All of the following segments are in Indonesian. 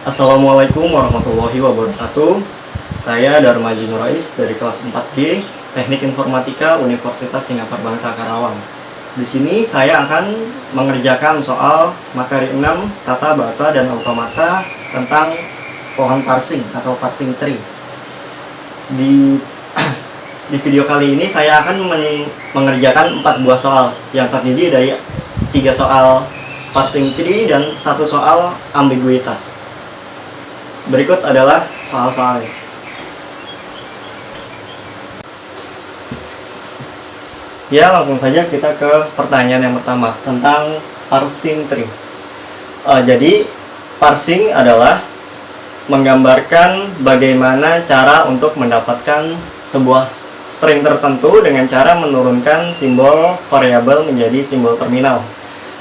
Assalamualaikum warahmatullahi wabarakatuh. Saya Darmaji Nurais dari kelas 4G Teknik Informatika Universitas Singapura Bangsa Karawang. Di sini saya akan mengerjakan soal materi 6 tata bahasa dan automata tentang pohon parsing atau parsing tree. Di video kali ini saya akan mengerjakan 4 buah soal yang terdiri dari 3 soal parsing tree dan 1 soal ambiguitas. Berikut adalah soal-soalnya. Ya, langsung saja kita ke pertanyaan yang pertama tentang parsing tree. Jadi, parsing adalah menggambarkan bagaimana cara untuk mendapatkan sebuah string tertentu dengan cara menurunkan simbol variabel menjadi simbol terminal.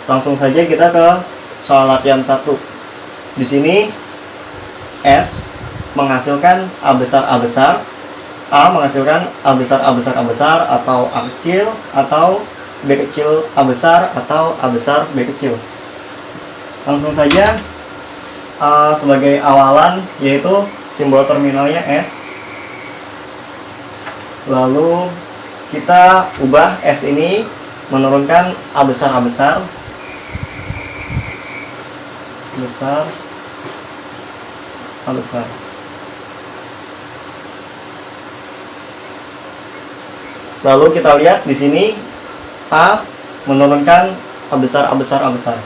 Langsung saja kita ke soal latihan 1. Di sini S menghasilkan A besar A besar, A menghasilkan A besar A besar A besar atau A kecil, atau B kecil A besar atau A besar B kecil. Langsung saja sebagai awalan yaitu simbol terminalnya S. Lalu kita ubah S ini menurunkan A besar A besar, besar A besar. Lalu kita lihat di sini A menurunkan A besar A besar A besar.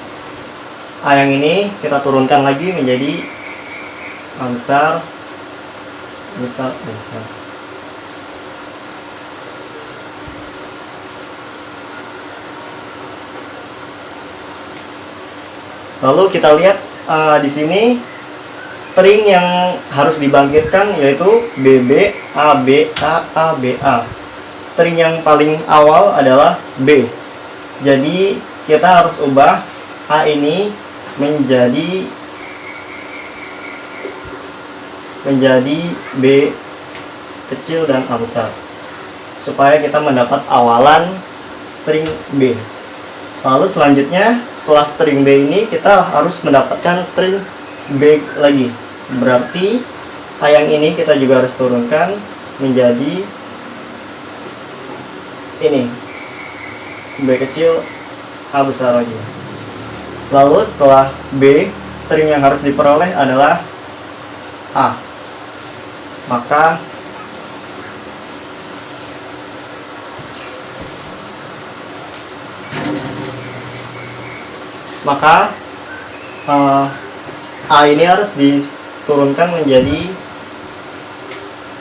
A yang ini kita turunkan lagi menjadi A besar besar besar. Lalu kita lihat di sini string yang harus dibangkitkan yaitu BB, AB, AA, BA. String yang paling awal adalah B. Jadi kita harus ubah A ini menjadi B kecil dan A besar, supaya kita mendapat awalan string B. Lalu selanjutnya setelah string B ini kita harus mendapatkan string B lagi. Berarti A yang ini kita juga harus turunkan menjadi ini B kecil A besar lagi. Lalu setelah B, string yang harus diperoleh adalah A. Maka A ini harus diturunkan menjadi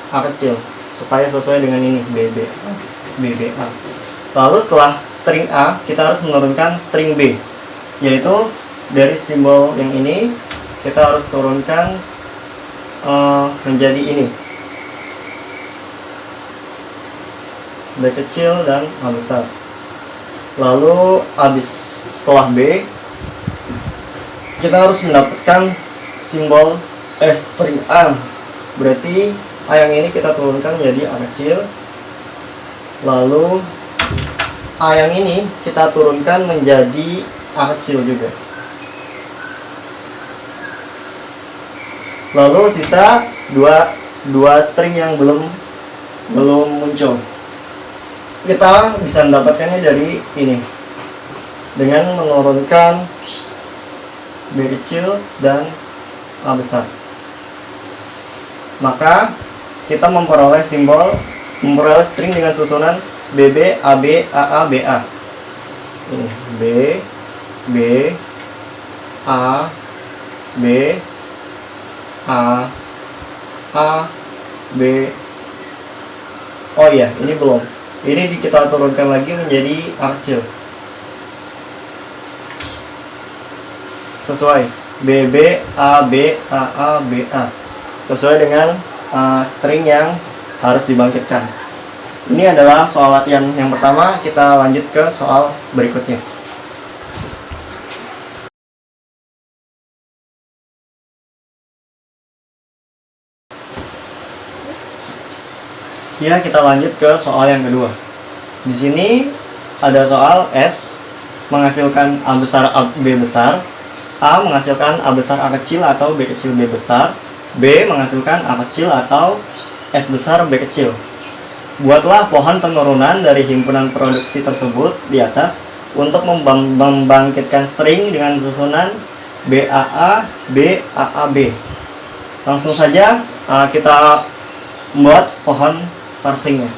A kecil supaya sesuai dengan ini BBA. Lalu setelah string A kita harus menurunkan string B, yaitu dari simbol yang ini kita harus turunkan menjadi ini B kecil dan A besar. Lalu setelah B kita harus mendapatkan simbol string A. Berarti A yang ini kita turunkan menjadi A kecil. Lalu A yang ini kita turunkan menjadi A kecil juga. Lalu sisa dua string yang belum muncul. Kita bisa mendapatkannya dari ini dengan menurunkan B kecil dan A besar. Maka kita memperoleh string dengan susunan BB, AB, AA, BA. Ini B, B, A, B, A, B. Oh iya, ini belum. Ini kita turunkan lagi menjadi A kecil. Sesuai BB, AB, AA, BA. Sesuai dengan string yang harus dibangkitkan. Ini adalah soal latihan yang pertama. Kita lanjut ke soal berikutnya. Ya, kita lanjut ke soal yang kedua. Di sini ada soal S menghasilkan A besar B besar, A menghasilkan A besar A kecil atau B kecil B besar, B menghasilkan A kecil atau S besar B kecil. Buatlah pohon penurunan dari himpunan produksi tersebut di atas untuk membangkitkan string dengan susunan BAA, BAAB. Langsung saja kita membuat pohon parsingnya,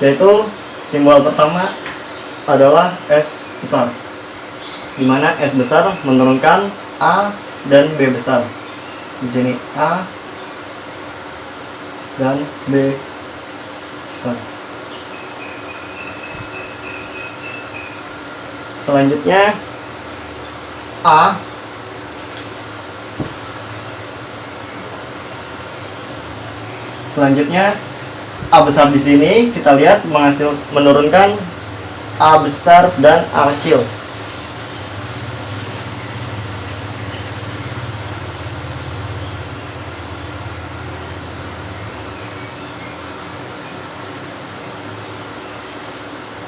yaitu simbol pertama adalah S besar, di mana S besar menurunkan A dan B besar. Di sini A dan B besar. Selanjutnya A besar di sini kita lihat menurunkan A besar dan A kecil.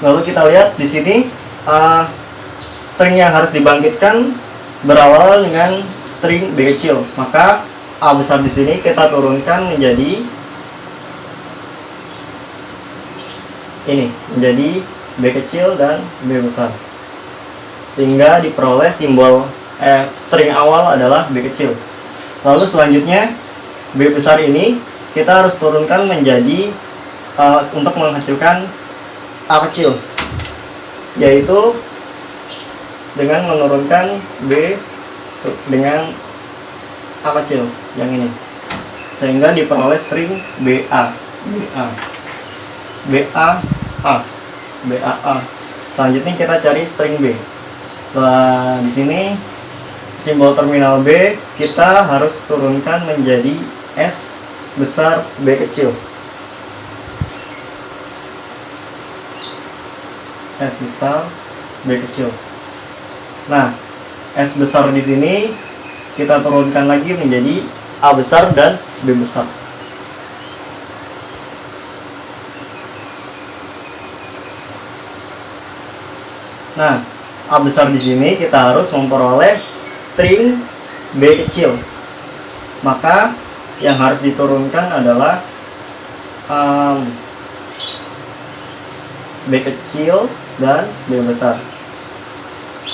Lalu kita lihat di sini string yang harus dibangkitkan berawal dengan string B kecil. Maka A besar di sini kita turunkan menjadi ini, menjadi B kecil dan B besar, sehingga diperoleh simbol string awal adalah B kecil. Lalu selanjutnya B besar ini kita harus turunkan menjadi untuk menghasilkan A kecil, yaitu dengan menurunkan B dengan A kecil yang ini, sehingga diperoleh string BA, BAA. Selanjutnya kita cari string B. Nah, di sini simbol terminal B kita harus turunkan menjadi S besar B kecil. S besar B kecil. Nah, S besar di sini kita turunkan lagi menjadi A besar dan B besar. Nah, A besar di sini kita harus memperoleh string B kecil. Maka yang harus diturunkan adalah B kecil dan B besar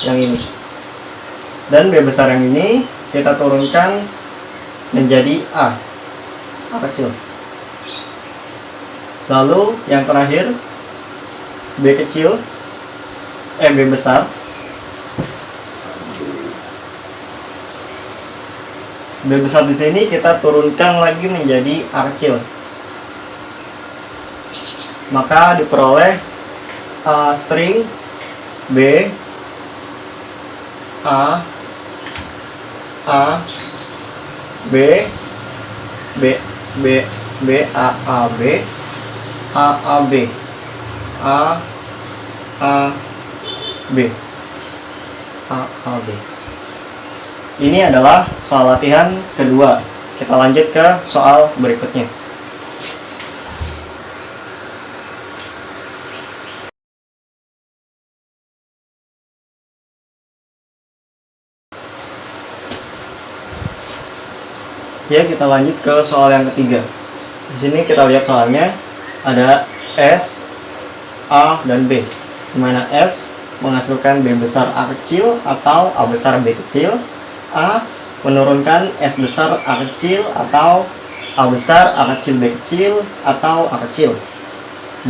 yang ini. Dan B besar yang ini kita turunkan menjadi A kecil. Lalu yang terakhir B kecil, B besar. B besar di sini kita turunkan lagi menjadi A kecil. Maka diperoleh string B A B B B B A B A B B B. Ini adalah soal latihan kedua. Kita lanjut ke soal berikutnya. Ya, kita lanjut ke soal yang ketiga. Di sini kita lihat soalnya ada S, A, dan B. Di mana S menghasilkan B besar A kecil atau A besar B kecil. A menurunkan S besar A kecil atau A besar A kecil B kecil atau A kecil.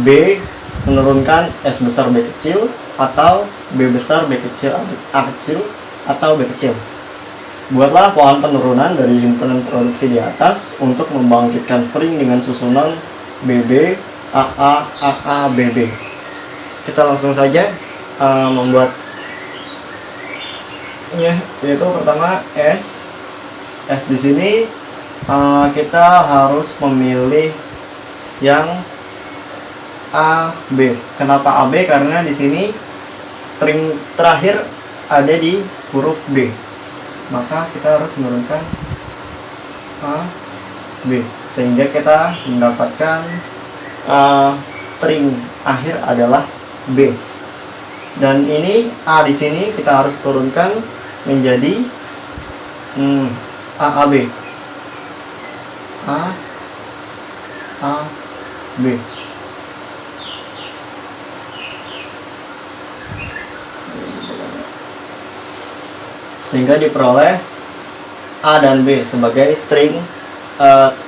B menurunkan S besar B kecil atau B besar B kecil A kecil atau B kecil. Buatlah pohon penurunan dari himpunan produksi di atas untuk membangkitkan string dengan susunan BB, AA, AA, BB. Kita langsung saja membuat yaitu pertama S di sini kita harus memilih yang AB. Kenapa AB? Karena di sini string terakhir ada di huruf B, maka kita harus menurunkan A B sehingga kita mendapatkan string akhir adalah B. Dan ini A di sini kita harus turunkan menjadi A A B A A B. Sehingga diperoleh A dan B sebagai string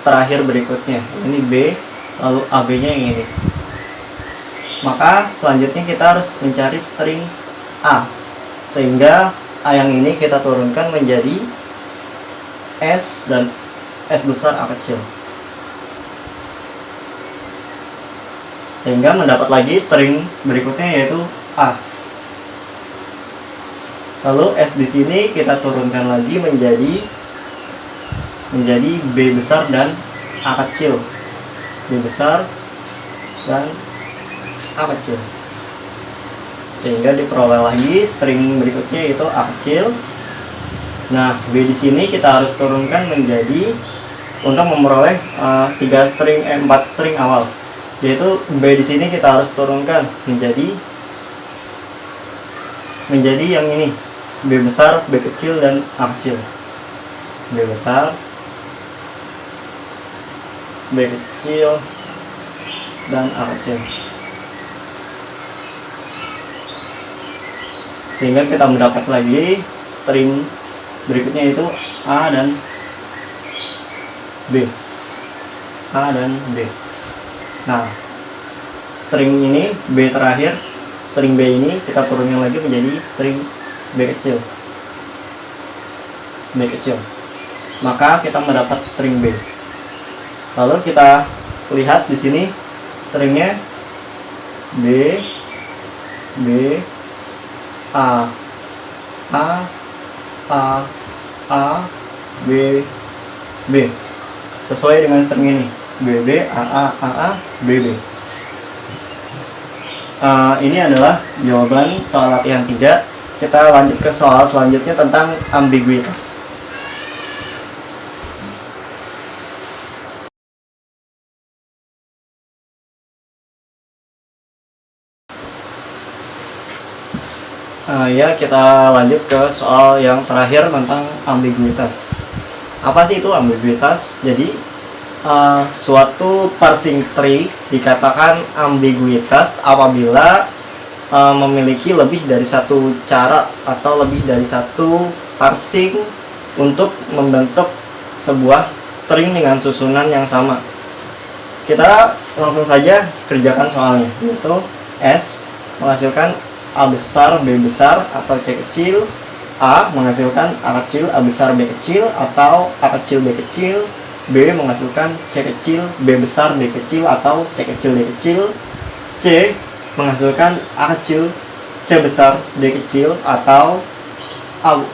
terakhir berikutnya. Ini B, lalu AB nya yang ini. Maka selanjutnya kita harus mencari string A, sehingga A yang ini kita turunkan menjadi S dan S besar A kecil, sehingga mendapat lagi string berikutnya yaitu A. Lalu S di sini kita turunkan lagi menjadi B besar dan A kecil, B besar dan A kecil, sehingga diperoleh lagi string berikutnya yaitu A kecil. Nah, B di sini kita harus turunkan menjadi untuk memperoleh 4 string awal, yaitu B di sini kita harus turunkan menjadi yang ini, B besar, B kecil dan A kecil. B besar, B kecil dan A kecil, sehingga kita mendapat lagi string berikutnya yaitu A dan B, A dan B. Nah, string ini B terakhir, string B ini kita turunin lagi menjadi string B kecil, B kecil. Maka kita mendapat string B. Lalu kita lihat di sini stringnya B, B, A, A, A, A, B, B. Sesuai dengan string ini, B, B, A, A, A, A, B, B. Ini adalah jawaban soal latihan 3. Kita lanjut ke soal selanjutnya tentang ambiguitas. Ya, kita lanjut ke soal yang terakhir tentang ambiguitas. Apa sih itu ambiguitas? Jadi suatu parsing tree dikatakan ambiguitas apabila memiliki lebih dari satu cara atau lebih dari satu parsing untuk membentuk sebuah string dengan susunan yang sama. Kita langsung saja kerjakan soalnya, yaitu S menghasilkan A besar, B besar atau C kecil, A menghasilkan A kecil, A besar, B kecil atau A kecil, B kecil, B menghasilkan C kecil, B besar, D kecil atau C kecil, D kecil, C menghasilkan A kecil, C besar, D kecil atau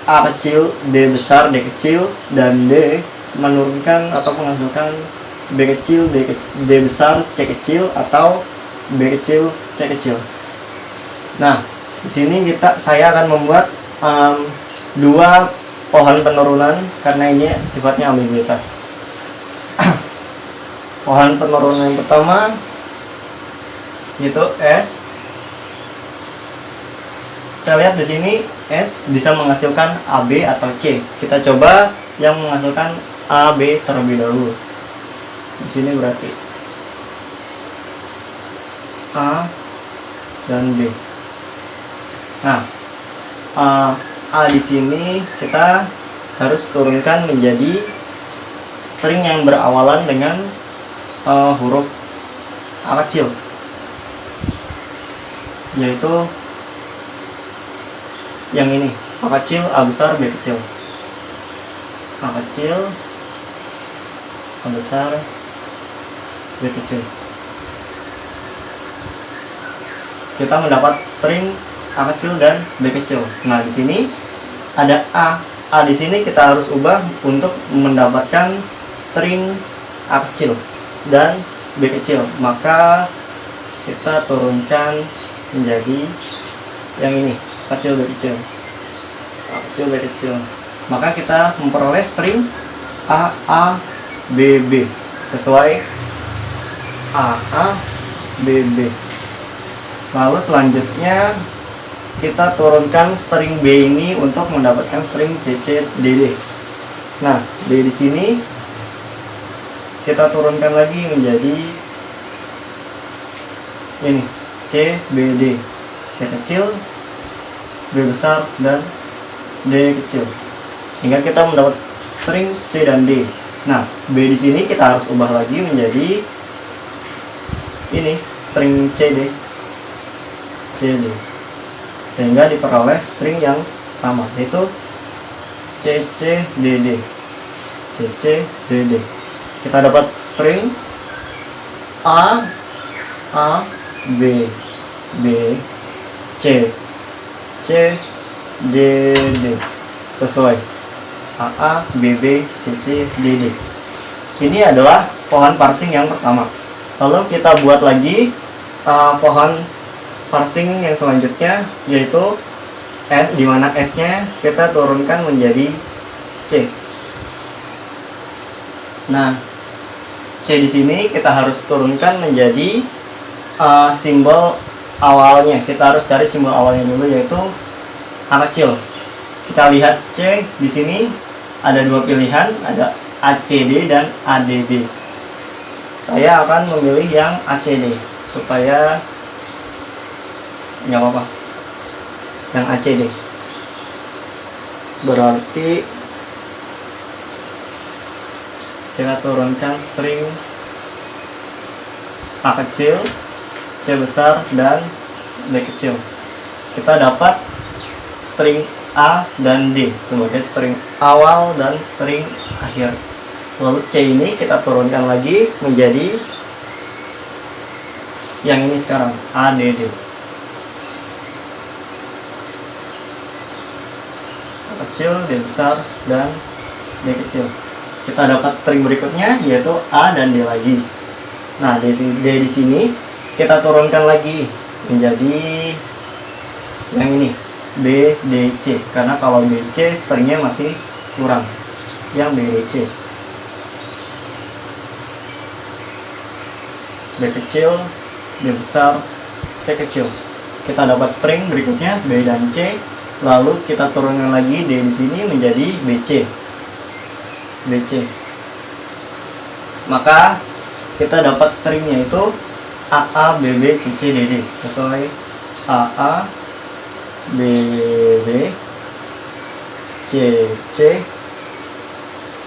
A kecil, D besar, D kecil, dan D menurunkan atau menghasilkan B kecil, D besar, C kecil atau B kecil, C kecil. Nah, di sini saya akan membuat dua pohon penurunan karena ini sifatnya ambiguitas. Pohon penurunan yang pertama yaitu S. Kita lihat di sini S bisa menghasilkan AB atau C. Kita coba yang menghasilkan AB terlebih dahulu. Di sini berarti A dan B. Nah, A di sini kita harus turunkan menjadi string yang berawalan dengan huruf A kecil, yaitu yang ini, A kecil, A besar, B kecil, A kecil, A besar, B kecil. Kita mendapat string A kecil dan B kecil. Nah, di sini ada A. A di sini kita harus ubah untuk mendapatkan string A kecil dan B kecil. Maka kita turunkan menjadi yang ini, A kecil, B kecil, A kecil, B kecil. Maka kita memperoleh string A B B sesuai A B B. Lalu selanjutnya kita turunkan string B ini untuk mendapatkan string CC DD. Nah, B di sini kita turunkan lagi menjadi ini C, B, D. C kecil, B besar, dan D kecil. Sehingga kita mendapat string C dan D. Nah, B di sini kita harus ubah lagi menjadi ini string CD. CD. Sehingga diperoleh string yang sama, yaitu CCDD. CCDD. Kita dapat string A, B, C, D, sesuai A, B, C, D. Ini adalah pohon parsing yang pertama. Lalu kita buat lagi pohon parsing yang selanjutnya, yaitu S, di mana S-nya kita turunkan menjadi C. Nah, C di sini kita harus turunkan menjadi simbol awalnya. Kita harus cari simbol awalnya dulu, yaitu A kecil. Kita lihat C di sini ada dua pilihan, ada ACD dan ADD. Saya akan memilih yang ACD supaya nggak apa-apa. Yang ACD berarti kita turunkan string A kecil, C besar, dan D kecil. Kita dapat string A dan D sebagai string awal dan string akhir. Lalu C ini kita turunkan lagi menjadi yang ini sekarang, ADD. A kecil, D besar, dan D kecil. Kita dapat string berikutnya, yaitu A dan D lagi. Nah, D di sini kita turunkan lagi menjadi yang ini, B, D, C. Karena kalau B, C stringnya masih kurang. Yang B, D, C. B kecil, D besar, C kecil. Kita dapat string berikutnya B dan C. Lalu kita turunkan lagi D di sini menjadi BC. BC. Maka kita dapat stringnya itu AA, BB, CC, DD. Sesuai AA, BB, CC,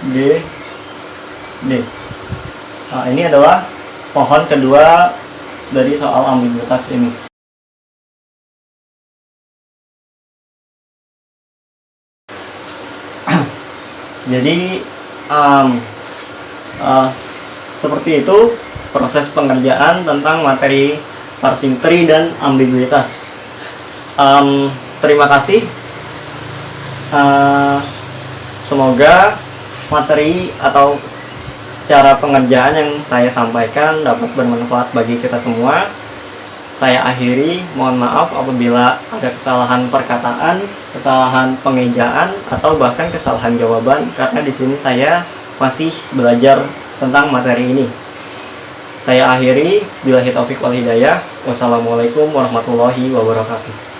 D, D. Nah, ini adalah pohon kedua dari soal ambiguitas ini. Jadi seperti itu proses pengerjaan tentang materi parsing tree dan ambiguitas. Terima kasih. Semoga materi atau cara pengerjaan yang saya sampaikan dapat bermanfaat bagi kita semua. Saya akhiri, mohon maaf apabila ada kesalahan perkataan, kesalahan pengejaan, atau bahkan kesalahan jawaban, karena di sini saya masih belajar tentang materi ini. Saya akhiri, billahi taufiq wal hidayah. Wassalamualaikum warahmatullahi wabarakatuh.